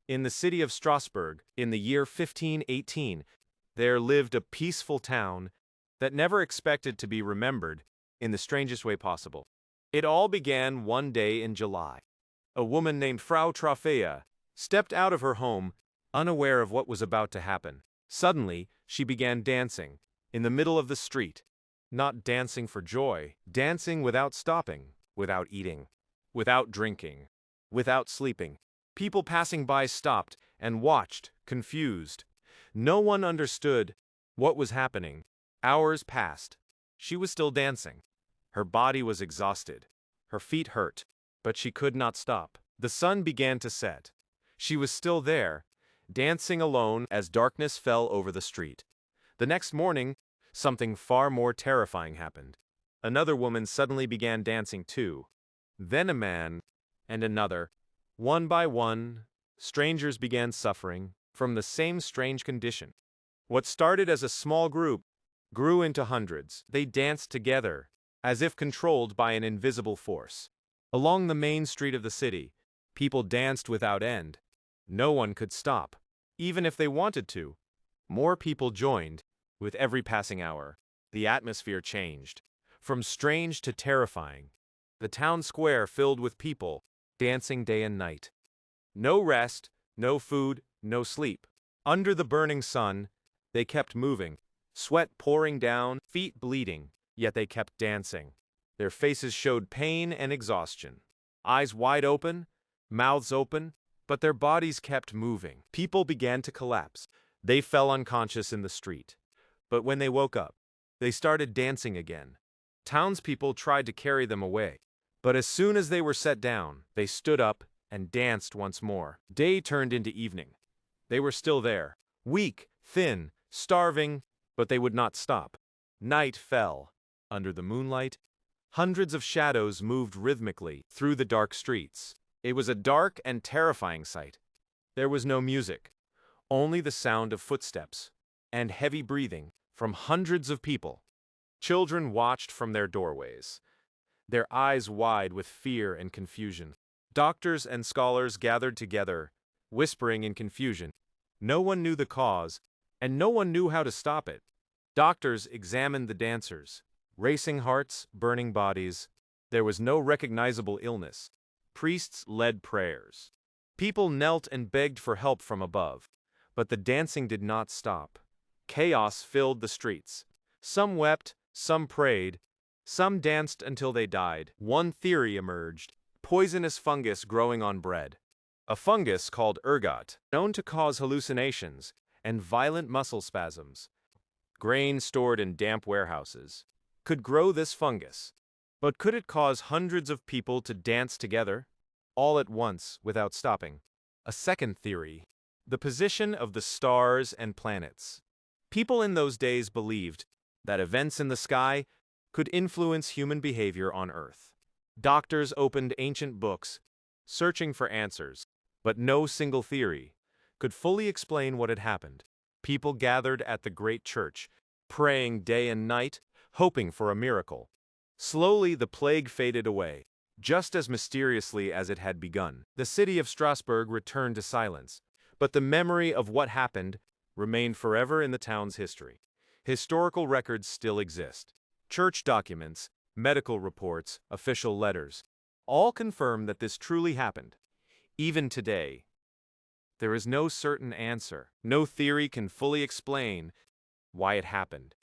In the city of Strasbourg, in the year 1518, there lived a peaceful town that never expected to be remembered in the strangest way possible. It all began one day in July. A woman named Frau Trophea stepped out of her home, unaware of what was about to happen. Suddenly, she began dancing in the middle of the street. Not dancing for joy, dancing without stopping, without eating, without drinking, without sleeping. People passing by stopped and watched, confused. No one understood what was happening. Hours passed. She was still dancing. Her body was exhausted. Her feet hurt, but she could not stop. The sun began to set. She was still there, dancing alone as darkness fell over the street. The next morning, something far more terrifying happened. Another woman suddenly began dancing too. Then a man, and another. One by one, strangers began suffering from the same strange condition. What started as a small group grew into hundreds. They danced together, as if controlled by an invisible force. Along the main street of the city, people danced without end. No one could stop, even if they wanted to. More people joined. With every passing hour, the atmosphere changed, from strange to terrifying. The town square filled with people, dancing day and night. No rest, no food, no sleep. Under the burning sun, they kept moving, sweat pouring down, feet bleeding, yet they kept dancing. Their faces showed pain and exhaustion. Eyes wide open, mouths open, but their bodies kept moving. People began to collapse. They fell unconscious in the street. But when they woke up, they started dancing again. Townspeople tried to carry them away. But as soon as they were set down, they stood up and danced once more. Day turned into evening. They were still there, weak, thin, starving, but they would not stop. Night fell. Under the moonlight, hundreds of shadows moved rhythmically through the dark streets. It was a dark and terrifying sight. There was no music, only the sound of footsteps and heavy breathing from hundreds of people. Children watched from their doorways, their eyes wide with fear and confusion. Doctors and scholars gathered together, whispering in confusion. No one knew the cause, and no one knew how to stop it. Doctors examined the dancers, racing hearts, burning bodies. There was no recognizable illness. Priests led prayers. People knelt and begged for help from above, but the dancing did not stop. Chaos filled the streets. Some wept, some prayed, some danced until they died. One theory emerged: poisonous fungus growing on bread. A fungus called ergot, known to cause hallucinations and violent muscle spasms. Grain stored in damp warehouses could grow this fungus. But could it cause hundreds of people to dance together, all at once, without stopping? A second theory: the position of the stars and planets. People in those days believed that events in the sky could influence human behavior on Earth. Doctors opened ancient books, searching for answers, but no single theory could fully explain what had happened. People gathered at the great church, praying day and night, hoping for a miracle. Slowly, the plague faded away, just as mysteriously as it had begun. The city of Strasbourg returned to silence, but the memory of what happened remained forever in the town's history. Historical records still exist. Church documents, medical reports, official letters, all confirm that this truly happened. Even today, there is no certain answer. No theory can fully explain why it happened.